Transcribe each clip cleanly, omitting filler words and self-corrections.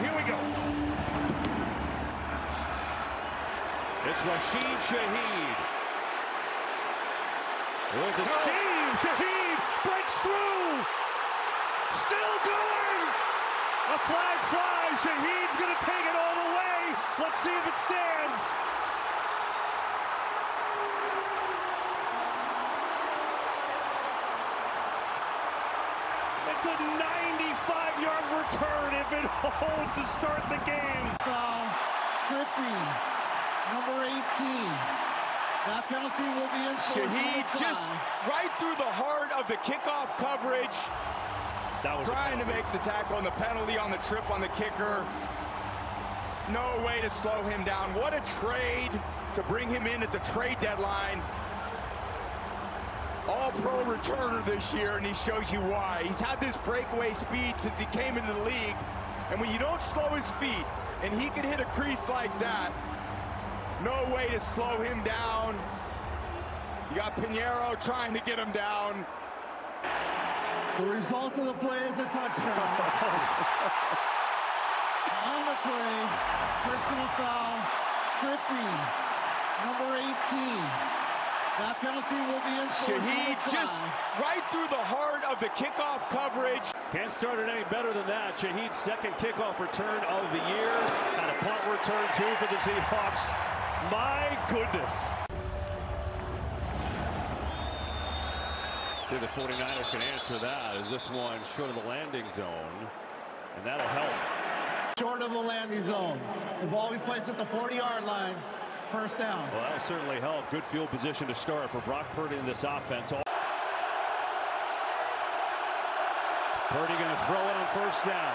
Here we go. It's Rashid Shaheed. With the steam, Shaheed breaks through. Still going. A flag flies. Shaheed's going to take it all the way. Let's see if it stands. It's a 95-yard return if it holds to start the game. Foul, tripping, number 18. That penalty will be in. Shaheed just right through the heart of the kickoff coverage. That was trying to make the tackle on the penalty on the trip on the kicker. No way to slow him down. What a trade to bring him in at the trade deadline. All-pro returner this year, and he shows you why. He's had this breakaway speed since he came into the league, and when you don't slow his feet, and he can hit a crease like that, no way to slow him down. You got Pinheiro trying to get him down. The result of the play is a touchdown. On the play, personal foul, tripping, number 18. That penalty will be in. Shaheed just right through the heart of the kickoff coverage. Can't start it any better than that. Shaheed's second kickoff return of the year. And a punt return, too, for the Seahawks. My goodness. See if the 49ers can answer that. Is this one short of the landing zone? And that'll help. Short of the landing zone. The ball will be placed at the 40-yard line. First down. Well, that'll certainly help. Good field position to start for Brock Purdy in this offense. Purdy going to throw it on first down.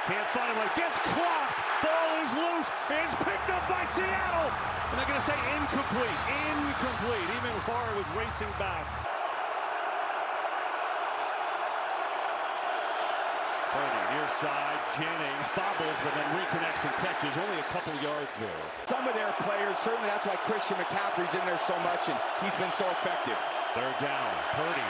Can't find him. Gets clocked. Ball is loose. And it's picked up by Seattle. And they're going to say incomplete. Incomplete. Even Horror was racing back. Purdy near side. Jennings bobbles, but then reconnects and catches. Only a couple yards there. Some of their players, certainly that's why Christian McCaffrey's in there so much, and he's been so effective. Third down. Purdy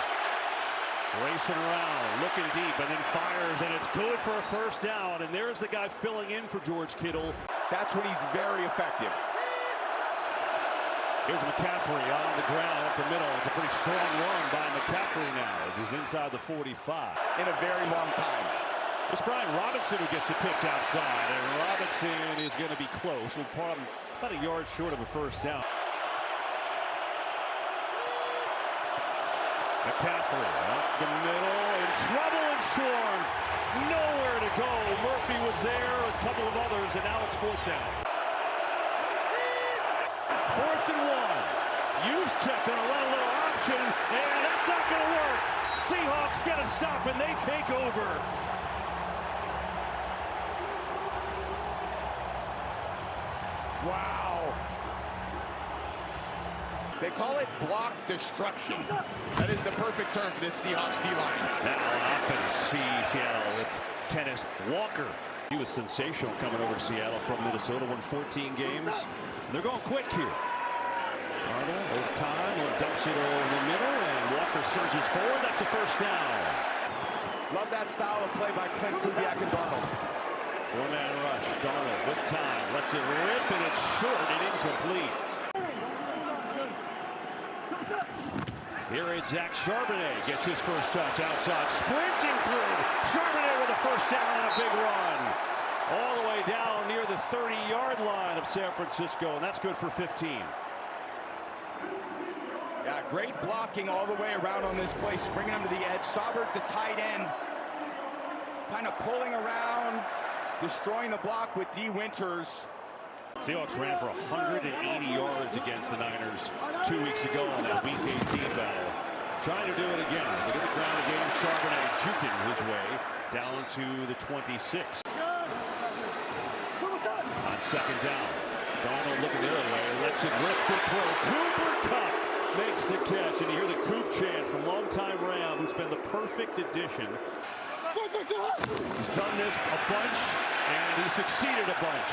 racing around, looking deep, and then fires, and it's good for a first down. And there's the guy filling in for George Kittle. That's when he's very effective. Here's McCaffrey on the ground up the middle. It's a pretty strong run by McCaffrey now as he's inside the 45. In a very long time. It's Brian Robinson who gets the pitch outside, and Robinson is going to be close. We'll put him about a yard short of a first down. McCaffrey up the middle, in trouble and Swarm. Nowhere to go. Murphy was there, a couple of others, and now it's fourth down. 4th and 1. Juszczyk going to run a little option, and that's not going to work. Seahawks get a stop, and they take over. Wow. They call it block destruction. That is the perfect term for this Seahawks D-line. Now on offense, Seattle with Kenneth Walker. He was sensational coming over to Seattle from Minnesota, won 14 games. They're going quick here. Darnold, over time, dumps it over the middle, and Walker surges forward. That's a first down. Love that style of play by Clint Kubiak and Darnold. Four-man rush. Darnold with time. Lets it rip, and it's short and incomplete. Here is Zach Charbonnet. Gets his first touch outside. Sprinting through. Charbonnet with a first down and a big run. All the way down near the 30-yard line of San Francisco, and that's good for 15. Yeah, great blocking all the way around on this play, bringing him to the edge. Saubert, the tight end, kind of pulling around, destroying the block with D. Winters. Seahawks ran for 180 yards against the Niners 2 weeks ago on that Week 18 battle. Trying to do it again. Look at the ground again. Charbonnet juking his way down to the 26. On second down. Darnold looking the other way. Lets it rip. Good throw. Cooper Kupp makes the catch. And you hear the Coop chants, the longtime Ram who's been the perfect addition. He's done this a bunch, and he succeeded a bunch.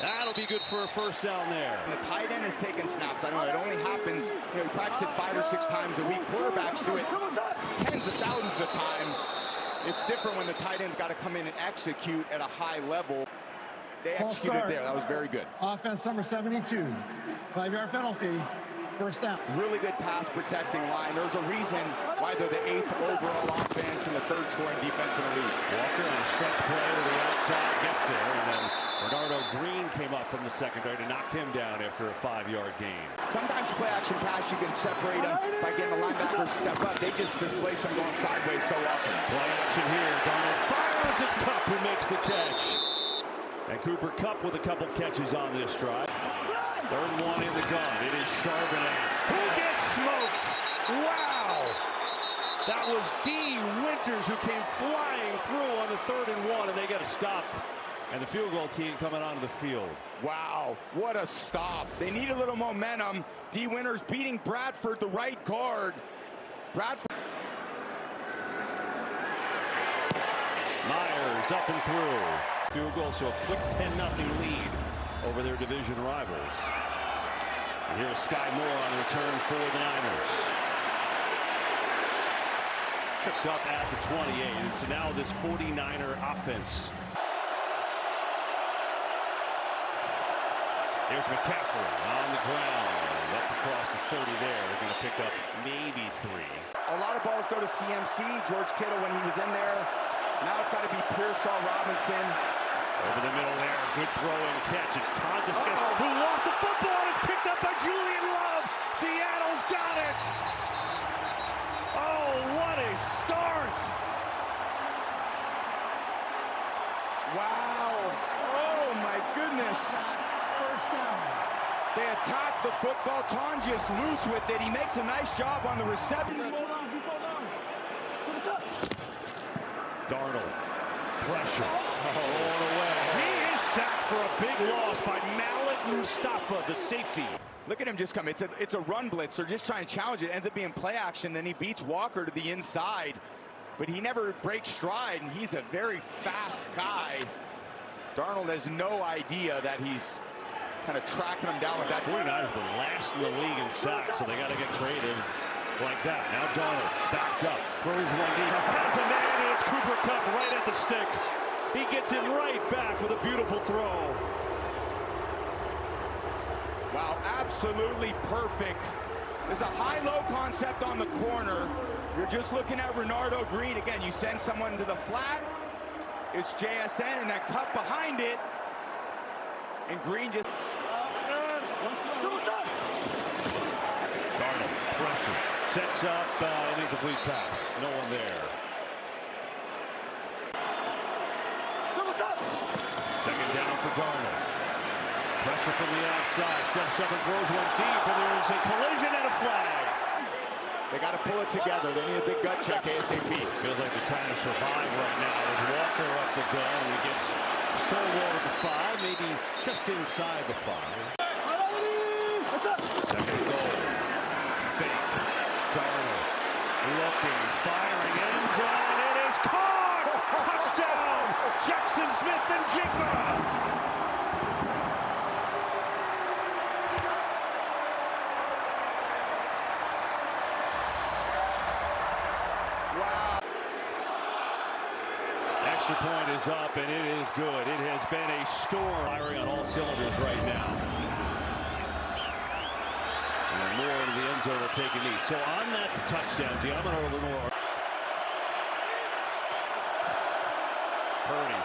That'll be good for a first down there. And the tight end is taking snaps. I know it only happens, you practice it 5 or 6 times a week. Quarterbacks do it tens of thousands of times. It's different when the tight end's got to come in and execute at a high level. They executed there. That was very good. Offense number 72. 5-yard penalty. First down. Really good pass protecting line. There's a reason why they're the 8th overall offense and the 3rd scoring defense in the league. Walker on a stretch play to the outside, gets there, and then Bernardo Green came up from the secondary to knock him down after a 5-yard gain. Sometimes play action pass, you can separate them by getting the linebacker step up. They just displace them going sideways so often. Play action here. Darnold fires. It's Kupp who makes the catch. And Cooper Kupp with a couple catches on this drive. 3rd and 1 in the gun. It is Charbonnet who gets smoked. Wow! That was D. Winters who came flying through on the 3rd and 1, and they got a stop. And the field goal team coming onto the field. Wow, what a stop. They need a little momentum. D. Winters beating Bradford, the right guard. Bradford. Myers up and through. Field goal, so a quick 10-0 lead over their division rivals. And here's Sky Moore on the return for the Niners. Tripped up at the 28, and so now this 49er offense. Here's McCaffrey on the ground. Up across the 30 there. They're going to pick up maybe 3. A lot of balls go to CMC. George Kittle when he was in there. Now it's got to be Pearsall Robinson. Over the middle there. Good throw and catch. It's Tonjes who lost the football, and it's picked up by Julian Love. Seattle's got it. Oh, what a start. Wow. Oh, my goodness. They attack the football. Tonjes loose with it. He makes a nice job on the reception. Darnold. Pressure. All the way. He is sacked for a big loss by Malik Mustafa, the safety. Look at him just come. It's a run blitz. They're just trying to challenge it. Ends up being play action. Then he beats Walker to the inside. But he never breaks stride, and he's a very fast guy. Darnold has no idea that he's kind of tracking him down with that. 49ers were last in the league in sacks, so they got to get creative like that. Now Darnold backed up, throws one deep, has a man, and it's Cooper Kupp right at the sticks. He gets it right back with a beautiful throw. Wow, absolutely perfect. There's a high-low concept on the corner. You're just looking at Bernardo Green. Again, you send someone to the flat. It's JSN, and that Kupp behind it. And Green just... Darnold, pressure, sets up an incomplete pass. No one there. Second down for Darnold. Pressure from the outside, steps up and throws one deep, and there's a collision and a flag. They got to pull it together. They need a big gut check ASAP. Feels like they're trying to survive right now. As Walker up the gun, and he gets Stonewall at the 5, maybe just inside the 5. Second goal. Fake. Darnold looking, firing, end zone. It is caught! Touchdown! Jackson Smith and Jigma! Extra point is up, and it is good. It has been a storm. Firing on all cylinders right now. And Moore into the end zone will take a knee. So on that touchdown, Diamond Lenore. Purdy.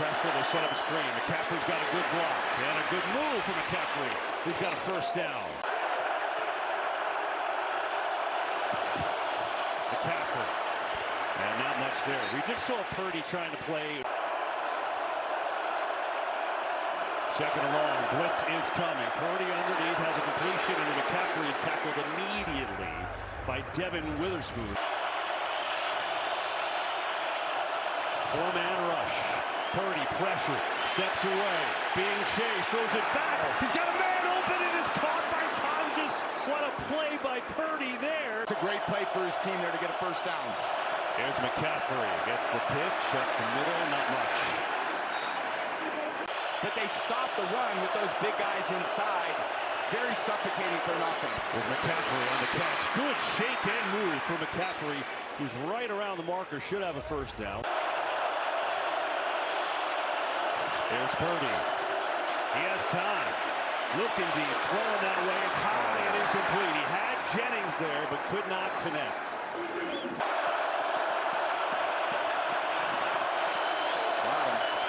Pressure, they set up a screen. McCaffrey's got a good block. And a good move for McCaffrey, who's got a first down. McCaffrey. And not much there. We just saw Purdy trying to play. Second and long. Blitz is coming. Purdy underneath has a completion, and McCaffrey is tackled immediately by Devin Witherspoon. Four-man rush. Purdy pressure. Steps away. Being chased. Throws it back. He's got a man open. It is caught by Tonjes. What a play by Purdy there. It's a great play for his team there to get a first down. Here's McCaffrey, gets the pitch up the middle, not much. But they stop the run with those big guys inside. Very suffocating for an offense. There's McCaffrey on the catch. Good shake and move for McCaffrey who's right around the marker, should have a first down. There's Purdy. He has time. Looking deep, throwing that way. It's high and incomplete. He had Jennings there, but could not connect.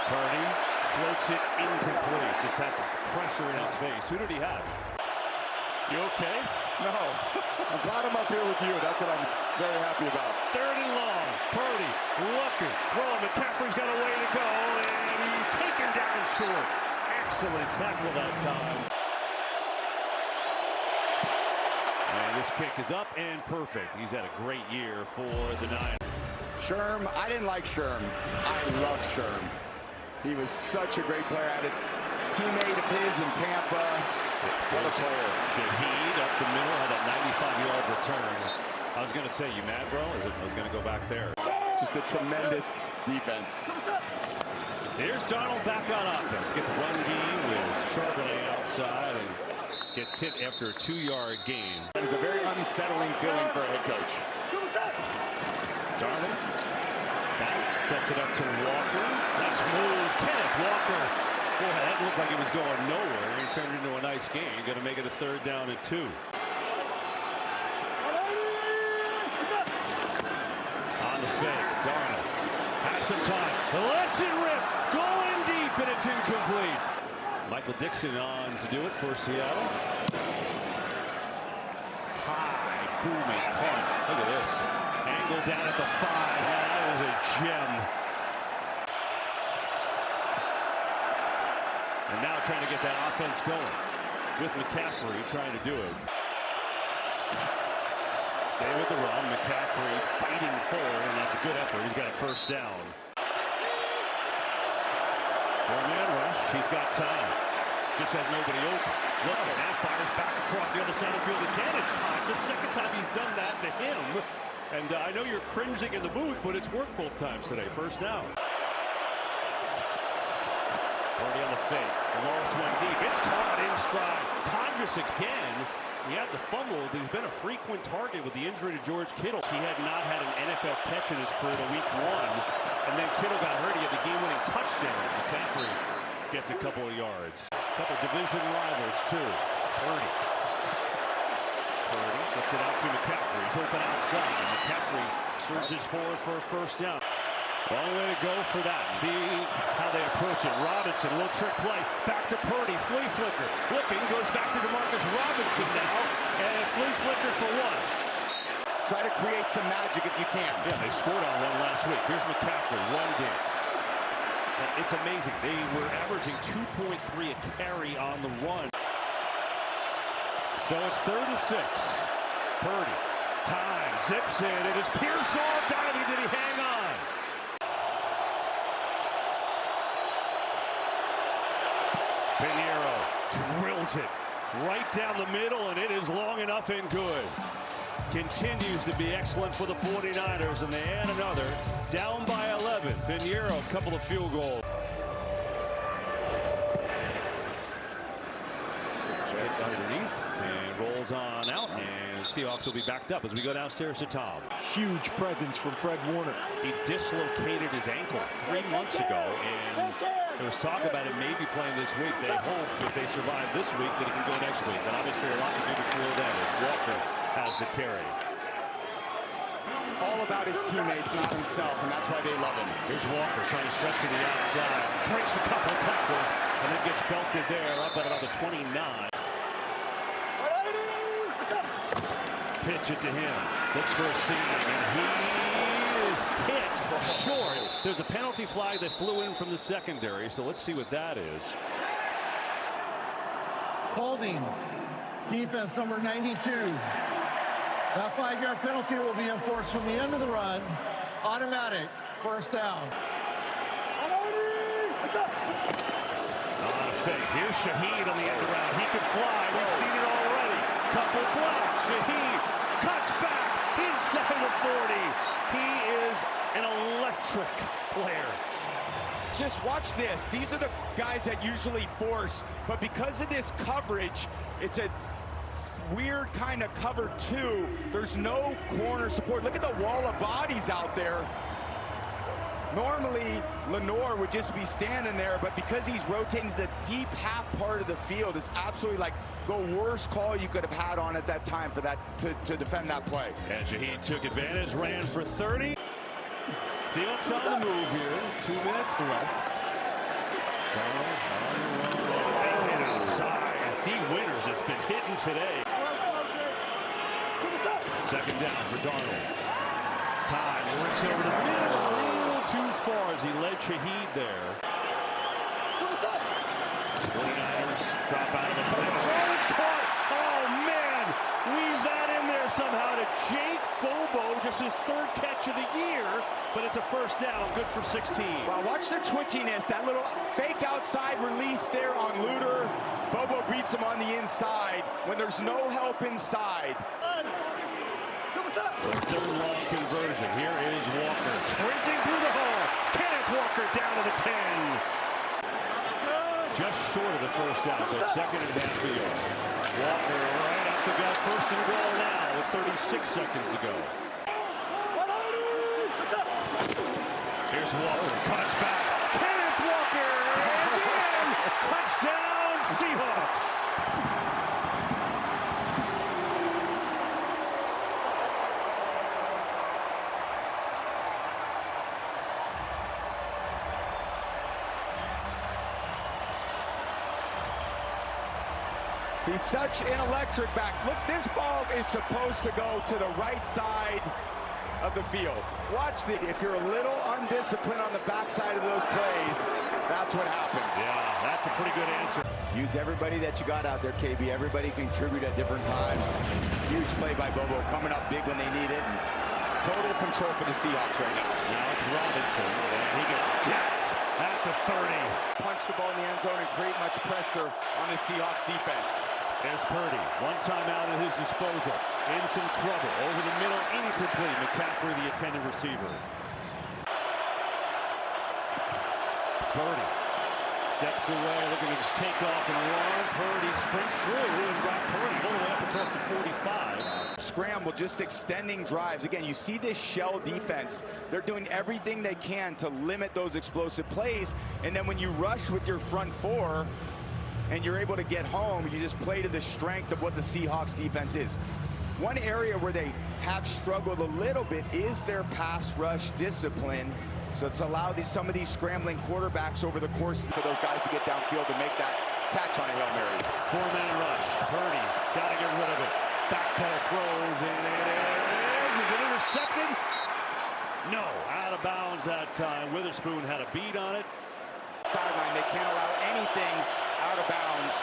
Purdy floats it incomplete. Just had some pressure in his face. Who did he have? You okay? No. I'm glad I'm up here with you. That's what I'm very happy about. 3rd and long. Purdy looking. Throwing. McCaffrey's got a way to go. And he's taken down short. Excellent tackle that time. And this kick is up and perfect. He's had a great year for the Niners. Sherm, I didn't like Sherm. I love Sherm. He was such a great player. I had a teammate of his in Tampa. What a player. Shaheed up the middle had a 95-yard return. I was going to say, you mad, bro? I was going to go back there. Just a tremendous defense. Here's Darnold back on offense. Get the run game with Charbonnet outside and gets hit after a 2-yard gain. That is a very unsettling feeling for a head coach. Darnold sets it up to Walker. Nice move. Kenneth Walker. Boy, that looked like it was going nowhere. He turned into a nice game. Going to make it a 3rd down and 2. On the fake, Darnold has some time. Lets it rip. Going deep, and it's incomplete. Michael Dixon on to do it for Seattle. High, booming punt. Look at this. Angle down at the 5. That was a gem. And now trying to get that offense going with McCaffrey trying to do it. Stay with the run. McCaffrey fighting forward, and that's a good effort. He's got a first down. 4-man rush. He's got time. Just has nobody open. Look, now fires back across the other side of the field again. It's time. The second time he's done that to him. And I know you're cringing in the booth, but it's worked both times today. First down. Already on the fake. The lost one deep. It's caught in stride. Condensed again. He had the fumble, but he's been a frequent target with the injury to George Kittle. He had not had an NFL catch in his career to week 1. And then Kittle got hurt. He had the game-winning touchdown. McCaffrey gets a couple of yards. A couple division rivals, too. Purdy gets it out to McCaffrey. He's open outside. McCaffrey surges forward for a first down. Long way to go for that. See how they approach it. Robinson, little trick play. Back to Purdy. Flea flicker. Looking. Goes back to DeMarcus Robinson now. And flea flicker for 1. Try to create some magic if you can. Yeah, they scored on one last week. Here's McCaffrey. 1 game. It's amazing. They were averaging 2.3 a carry on the run. So it's 3rd and 6. Purdy. Time. Zips in. It is Pearsall diving. Did he hang on? Pinheiro drills it right down the middle, and it is long enough and good. Continues to be excellent for the 49ers, and they add another. Down by 11. Pinheiro, a couple of field goals. Underneath, and rolls on out, and Seahawks will be backed up as we go downstairs to Tom. Huge presence from Fred Warner. He dislocated his ankle 3 months ago, and there was talk about him maybe playing this week. They hope if they survive this week that he can go next week. But obviously a lot to do before that as Walker has the carry. It's all about his teammates, not himself, and that's why they love him. Here's Walker trying to stretch to the outside. Breaks a couple of tackles, and then gets belted there up at about the 29. Pitch it to him. Looks for a seam, and he is hit short. There's a penalty flag that flew in from the secondary, so let's see what that is. Holding. Defense number 92. That 5-yard penalty will be enforced from the end of the run. Automatic. First down. On a fake. Here's Shaheed on the end around. He can fly. We've seen it already. Couple blocks. Shaheed cuts back inside the 40. He is an electric player. Just watch this. These are the guys that usually force, but because of this coverage, it's a weird kind of cover two. There's no corner support. Look at the wall of bodies out there. Normally, Lenore would just be standing there, but because he's rotating to the deep half part of the field, it's absolutely like the worst call you could have had on at that time for that to defend that play. And Shaheen took advantage, ran for 30. Seahawks on the move here. 2 minutes left. And outside. D. Winters has been hitting today. Second down for Darnold. Time works over the middle. A little too far as he led Shaheed there. 49ers drop out of the play. Oh, it's caught. Oh, man. Weave that in there somehow to Jake Bobo. Just his third catch of the year. But it's a first down. Good for 16. Well, watch the twitchiness. That little fake outside release there on Luter. Bobo beats him on the inside when there's no help inside. The third long conversion. Here is Walker sprinting through the hole. Kenneth Walker down to the 10. Just short of the first down. So second and half a yard. Walker right up the gut. First and goal now with 36 seconds to go. Here's Walker. Cuts back. Kenneth Walker is in. Touchdown Seahawks. He's such an electric back. Look, this ball is supposed to go to the right side of the field. Watch it. If you're a little undisciplined on the backside of those plays, that's what happens. Yeah, that's a pretty good answer. Use everybody that you got out there, KB. Everybody contribute at different times. Huge play by Bobo, coming up big when they need it. And total control for the Seahawks right now. Now it's Robinson, and he gets jacked at the 30. Punch the ball in the end zone and create much pressure on the Seahawks defense. There's Purdy. One timeout at his disposal. In some trouble. Over the middle, incomplete. McCaffrey, the intended receiver. Purdy steps away, looking to just take off and run. Purdy sprints through, and Brock Purdy all the way up across the 45. Scramble, just extending drives. Again, you see this shell defense. They're doing everything they can to limit those explosive plays. And then when you rush with your front four and you're able to get home, you just play to the strength of what the Seahawks defense is. One area where they have struggled a little bit is their pass rush discipline. So it's allowed some of these scrambling quarterbacks over the course for those guys to get downfield and make that catch on a Hail Mary. Four-man rush. Purdy got to get rid of it. Backpedal throws, and it is. Is it intercepted? No, out of bounds that time. Witherspoon had a beat on it. Sideline, they can't allow anything out of bounds.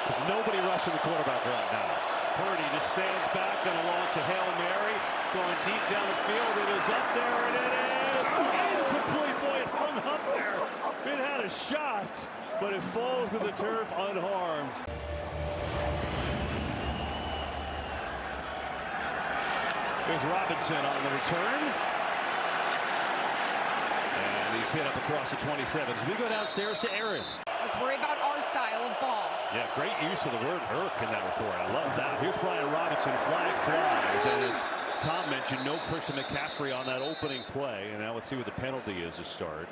There's nobody rushing the quarterback right now. Purdy just stands back and launch a Hail Mary. Going deep down the field. It is up there, and it is incomplete. Boy, it hung up there. It had a shot, but it falls to the turf unharmed. There's Robinson on the return. And he's hit up across the 27. As we go downstairs to Aaron. Let's worry about our style of ball. Yeah, great use of the word "irk" in that report. I love that. Here's Brian Robinson. Flag flies. And as Tom mentioned, no Christian McCaffrey on that opening play. And now let's see what the penalty is to start.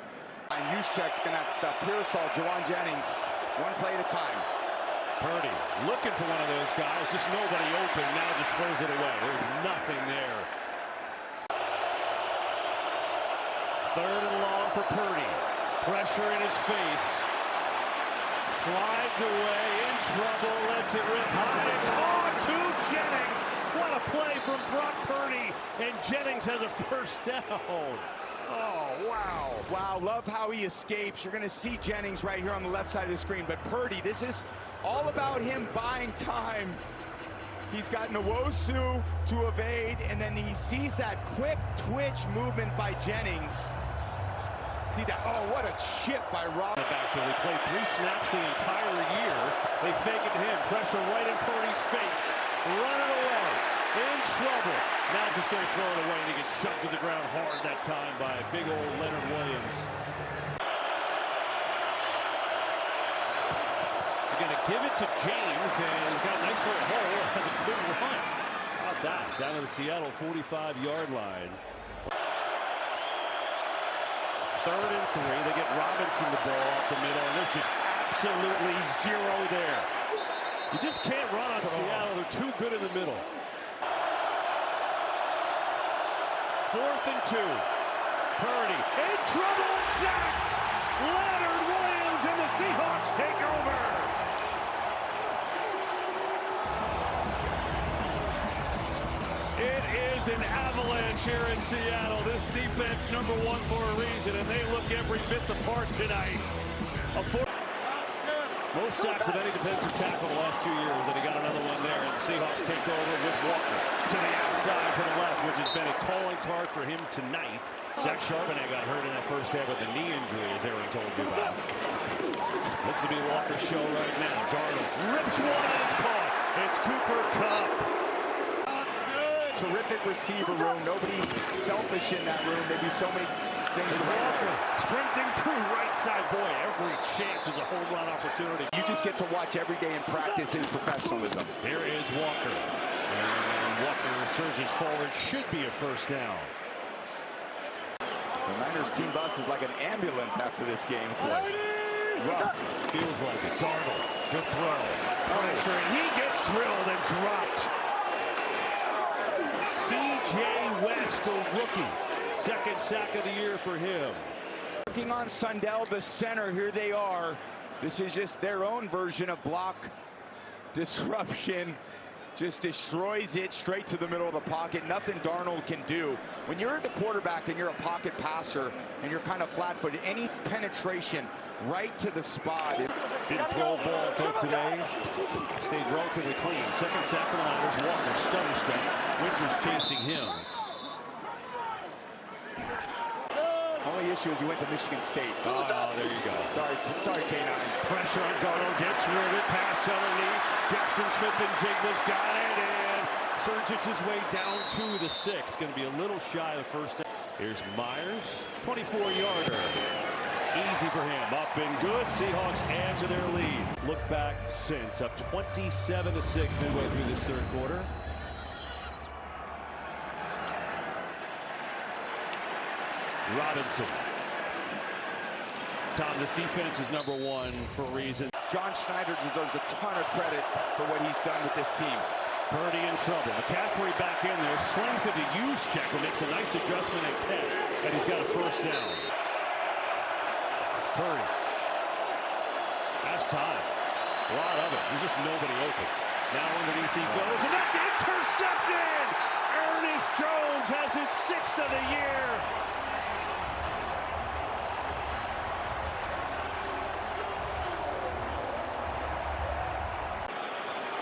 And Juszczyk's going to have to stop Pearsall, Jawan Jennings, one play at a time. Purdy looking for one of those guys. Just nobody open. Now just throws it away. There's nothing there. Third and long for Purdy. Pressure in his face. Slides away, in trouble, lets it rip high and caught to Jennings. What a play from Brock Purdy, and Jennings has a first down. Oh, wow. Wow, love how he escapes. You're going to see Jennings right here on the left side of the screen, but Purdy, this is all about him buying time. He's got Nwosu to evade, and then he sees that quick twitch movement by Jennings. See that? Oh, what a chip by Rob. Backfield. They played 3 snaps the entire year. They fake it to him. Pressure right in Purdy's face. Running away. In trouble. Now just going to throw it away, and he gets shoved to the ground hard that time by big old Leonard Williams. They're going to Give it to James, and he's got a nice little hole. Has a good run. How about that? Down to the Seattle 45-yard line. 3rd and 3. They get Robinson the ball up the middle, and there's just absolutely zero there. You just can't run on Seattle. They're too good in the middle. 4th and 2. Purdy in trouble, sacked. Leonard Williams and the Seahawks take over. It is an avalanche here in Seattle. This defense #1 for a reason, and they look every bit the part tonight. Most sacks of any defensive tackle the last 2 years, and he got another one there. And Seahawks take over with Walker to the outside, to the left, which has been a calling card for him tonight. Zach Charbonnet got hurt in that first half with the knee injury, as Aaron told you about. Looks to be Walker's show right now. Darnold rips one, and it's caught. It's Cooper Kupp. Terrific receiver room. Nobody's selfish in that room. They do so many things. Walker sprinting through right side. Boy, every chance is a home run opportunity. You just get to watch every day and practice his professionalism. Here is Walker. And Walker surges forward. Should be a first down. The Niners team bus is like an ambulance after this game. This is rough. Feels like it. Darnold, good throw. Pressure, and he gets drilled and dropped. C.J. West, the rookie. 2nd sack of the year for him. Working on Sundell, the center. Here they are. This is just their own version of block disruption. Just destroys it straight to the middle of the pocket. Nothing Darnold can do. When you're the quarterback and you're a pocket passer and you're kind of flat-footed, any penetration right to the spot. Didn't throw a ball today. Stayed relatively clean. 2nd sack for the Niners. Walker stutter step. Winters chasing him. Only issue is he went to Michigan State. Oh, there you go. Sorry, K9. Pressure on Darnold. Gets rid of it. Pass underneath. Jackson Smith and Jigba's got it. And surges his way down to the 6. Going to be a little shy of the first down. Here's Myers. 24-yarder. Easy for him. Up and good. Seahawks add to their lead. Look back since. Up 27-6 midway through this 3rd quarter. Robinson. Tom, this defense is #1 for a reason. John Schneider deserves a ton of credit for what he's done with this team. Purdy in trouble. McCaffrey back in there. Slings it to Juszczyk, who makes a nice adjustment and catch. And he's got a first down. Purdy. That's time. A lot of it. There's just nobody open. Now underneath he goes, and that's intercepted! Ernest Jones has his 6th of the year.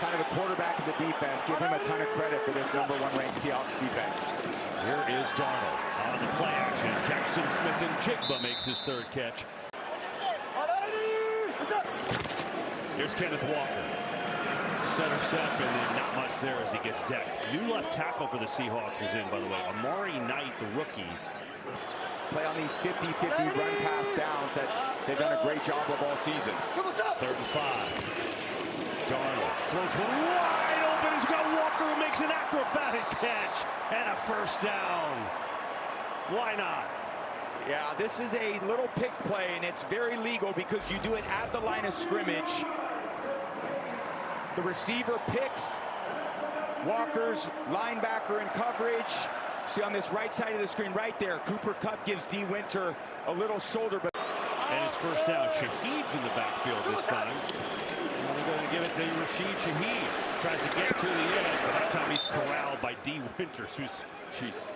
Kind of a quarterback of the defense. Give him a ton of credit for this #1 ranked Seahawks defense. Here is Darnold on the play action. Jackson Smith and Jigba makes his 3rd catch. Here's Kenneth Walker. Stutter step, and then not much there as he gets decked. New left tackle for the Seahawks is in, by the way. Amari Knight, the rookie. Play on these 50-50 run pass downs that they've done a great job of all season. 3rd and 5. Darnold throws one wide open. He's got Walker who makes an acrobatic catch and a first down. Why not? Yeah, this is a little pick play, and it's very legal because you do it at the line of scrimmage. The receiver picks. Walker's linebacker in coverage. See on this right side of the screen right there, Cooper Kupp gives D. Winter a little shoulder. And his first down. Shaheed's in the backfield this time. They're going to give it to Rashid Shaheed. Tries to get to the edge, but that time he's corralled by D. Winters, who's, jeez.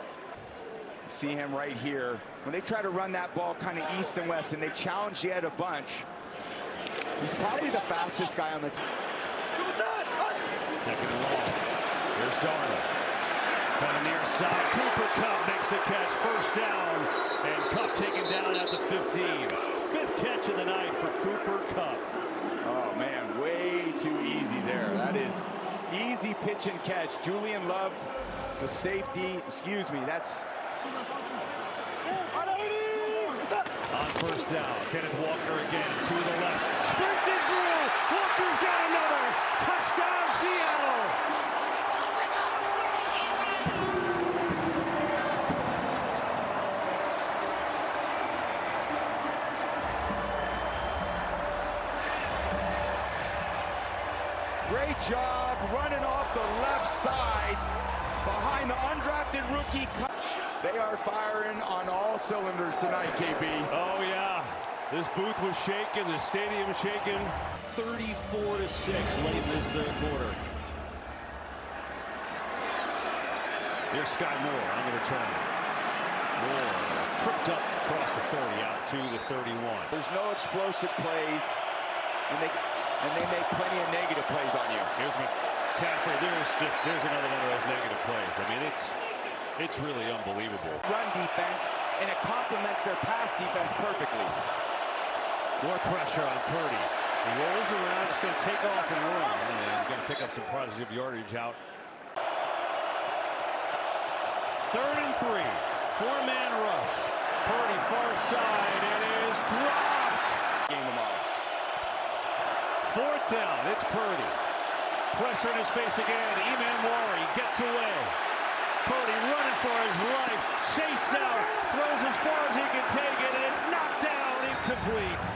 See him right here. When they try to run that ball kind of east and west, and they challenge Ed a bunch, he's probably the fastest guy on the team. 2nd and long. Here's Darnold. Coming near side. Cooper Kupp makes a catch. First down. And Kupp taken down at the 15. 5th catch of the night for Cooper Kupp. Oh, man, way too easy there. That is easy pitch and catch. Julian Love, the safety, excuse me, that's... On first down, Kenneth Walker again to the left. Sprinted through. Walker's got another. Touchdown, Seattle. Great job running off the left side behind the undrafted rookie. They are firing on all cylinders tonight, KB. Oh, yeah. This booth was shaking. The stadium was shaking. 34-6 late in this third quarter. Here's Sky Moore on the return. Moore tripped up across the 30 out to the 31. There's no explosive plays, and they make plenty of negative plays on you. Here's McCaffrey. There's another one of those negative plays. I mean, it's really unbelievable. Run defense, and it complements their pass defense perfectly. More pressure on Purdy. He rolls around, just going to take off and run, and going to pick up some positive yardage out. 3rd and 3. 4-man rush. Purdy far side. It is dropped. Game them all. 4th down. It's Purdy. Pressure in his face again. Emanwari gets away. Purdy running for his life. Chase out. Throws as far as he can take it, and it's knocked down. Incomplete.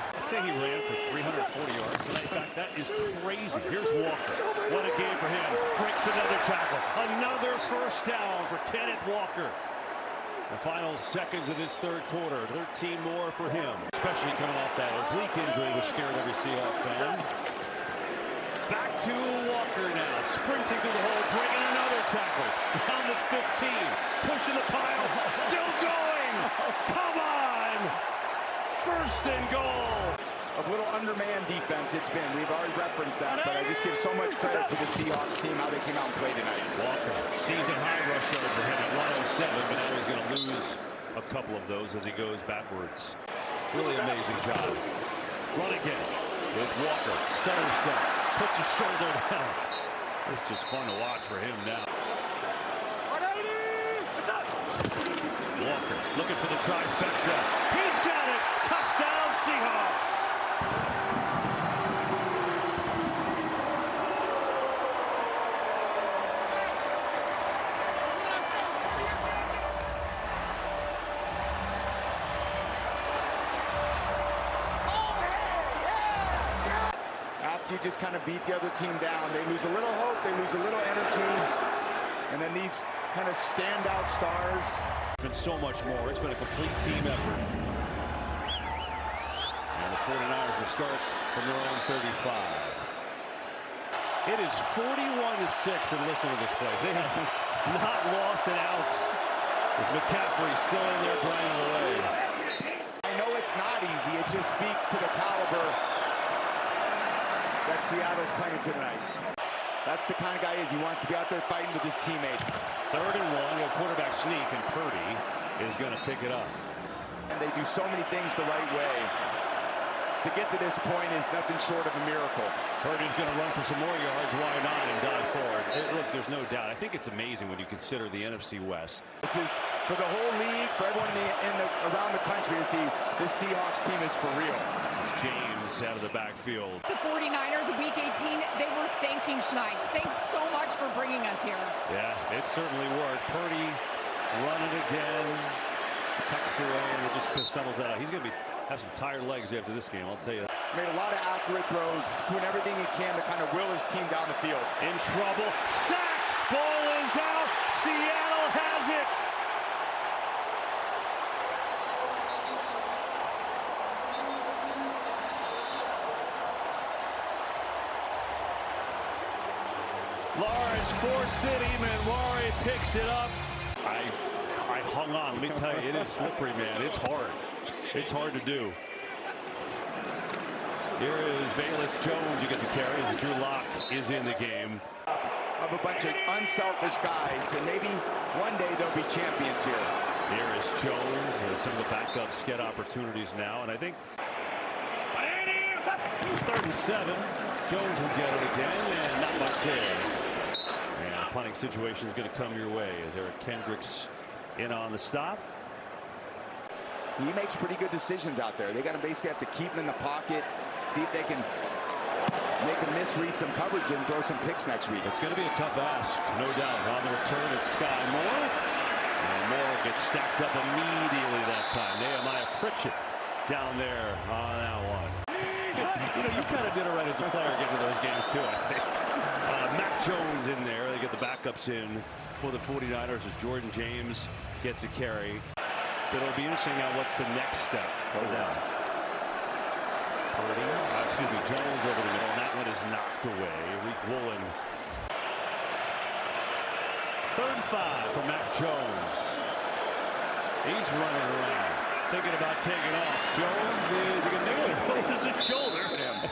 I'd say he ran for 340 yards tonight. In fact, that is crazy. Here's Walker. What a game for him. Breaks another tackle. Another first down for Kenneth Walker. The final seconds of this third quarter. 13 more for him. Especially coming off that oblique injury, which scared every Seahawks fan. Back to Walker now. Sprinting through the hole. Breaking another tackle. Down the 15. Pushing the pile. Still going. Come on. 1st and goal. A little undermanned defense it's been. We've already referenced that, but I just give so much credit to the Seahawks team, how they came out and played tonight. Walker, season high rush yards for him at 107, but now he's going to lose a couple of those as he goes backwards. Really amazing job. Run again with Walker. Stutter step. Puts his shoulder down. It's just fun to watch for him now. Walker looking for the trifecta. He's got it. Touchdown, Seahawks. After you just kind of beat the other team down, they lose a little hope, they lose a little energy, and then these kind of standout stars. Been so much more. It's been a complete team effort. And the 49ers will start from their own 35. It is 41-6, and listen to this place. They have not lost an ounce. As McCaffrey still in there grinding away. I know it's not easy. It just speaks to the caliber that Seattle's playing tonight. That's the kind of guy he wants to be out there fighting with his teammates. 3rd and 1, a quarterback sneak, and Purdy is going to pick it up. And they do so many things the right way. To get to this point is nothing short of a miracle. Purdy's going to run for some more yards. Why not? And dive forward. Look, there's no doubt. I think it's amazing when you consider the NFC West. This is for the whole league, for everyone around the country to see this Seahawks team is for real. This is James out of the backfield. The 49ers, Week 18, they were thanking Schneid. Thanks so much for bringing us here. Yeah, it certainly worked. Purdy running again. Tucks away and it just stumbles out. He's going to have some tired legs after this game, I'll tell you that. Made a lot of accurate throws, doing everything he can to kind of will his team down the field. In trouble. Sack! Ball is out. Seattle has it. Lawrence forced it. Emanwari picks it up. I hung on. Let me tell you, it is slippery, man. It's hard. It's hard to do. Here is Velus Jones who gets a carry as Drew Lock is in the game. Of a bunch of unselfish guys, and maybe one day they'll be champions here. Here is Jones. Some of the backups get opportunities now, and I think 3rd and 7. Jones will get it again, and not much there. And the punting situation is going to come your way as Eric Kendricks in on the stop. he makes pretty good decisions out there. They got to basically have to keep him in the pocket, see if they can make him misread some coverage and throw some picks next week. It's going to be a tough ask, no doubt. On the return, it's Sky Moore. And Moore gets stacked up immediately that time. Nehemiah Pritchett down there on that one. You know, you kind of did it right as a player getting to those games, too, I think. Mac Jones in there. They get the backups in for the 49ers as Jordan James gets a carry. But it'll be interesting now what's the next step for them. Purdy, Jones over the middle, and that one is knocked away. Reek Woolen. 3rd and 5 for Mac Jones. He's running around, thinking about taking off. Jones is going to do it. Holds his shoulder.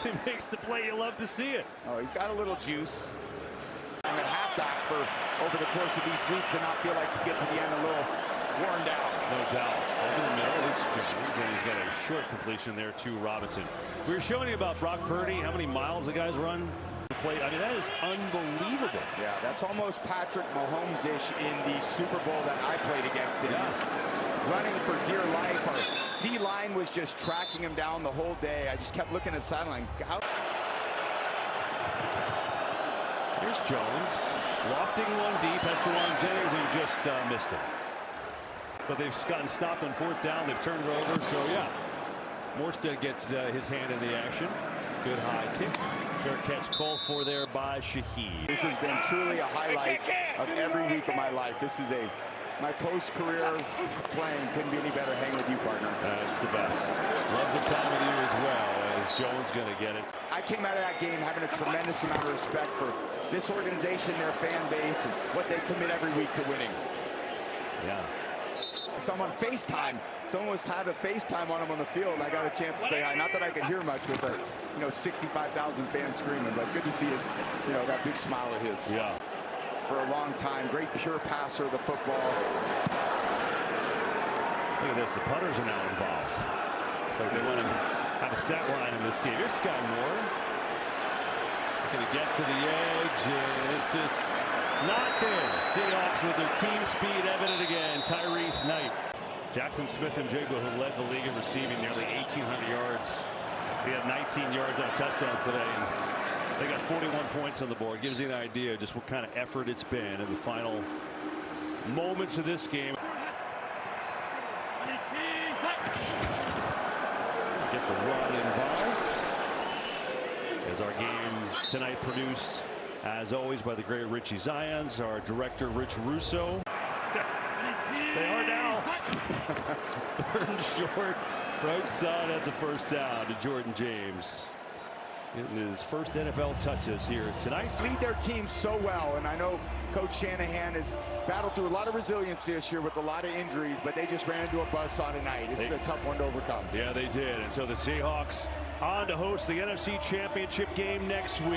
He makes the play. You love to see it. Oh, he's got a little juice. I'm at halfback for over the course of these weeks and not feel like you get to the end a little worn down. No doubt. Over the middle, it's Jones, and he's got a short completion there to Robinson. We were showing you about Brock Purdy, how many miles the guys run. Play. I mean, that is unbelievable. Yeah, that's almost Patrick Mahomes-ish in the Super Bowl that I played against him. Yeah. Running for dear life. Our D-line was just tracking him down the whole day. I just kept looking at the sideline. Here's Jones, lofting one deep, has to Juwan Jennings, and just missed it. But they've gotten stopped on 4th down. They've turned it over, so yeah. Morstead gets his hand in the action. Good high kick. Fair catch called for there by Shaheed. This has been truly a highlight of every week of my life. This is my post-career playing. Couldn't be any better. Hang with you, partner. That's the best. Love the time of year as well, as Jones going to get it. I came out of that game having a tremendous amount of respect for this organization, their fan base, and what they commit every week to winning. Yeah. Someone FaceTime. Someone was tired of FaceTime on him on the field. I got a chance to say hi. Not that I could hear much with the 65,000 fans screaming, but good to see his, that big smile of his. Yeah. For a long time, great pure passer of the football. Look at this. The punters are now involved. So they want to have a stat line in this game. Here's Sky Moore. Going to get to the edge, and it's just not there. Seahawks with their team speed evident again. Tyrese Knight. Jackson Smith and Jigba, who led the league in receiving, nearly 1,800 yards. He had 19 yards on a touchdown today. And they got 41 points on the board. Gives you an idea just what kind of effort it's been in the final moments of this game. Get the run involved. As our game tonight produced, as always, by the great Richie Zions, our director Rich Russo. They are now. 3rd and short. Right side, that's a 1st down to Jordan James. Getting his first NFL touches here tonight. Lead their team so well, and I know Coach Shanahan has battled through a lot of resilience this year with a lot of injuries, but they just ran into a buzzsaw tonight. This is a tough one to overcome. Yeah, they did. And so the Seahawks on to host the NFC Championship game next week.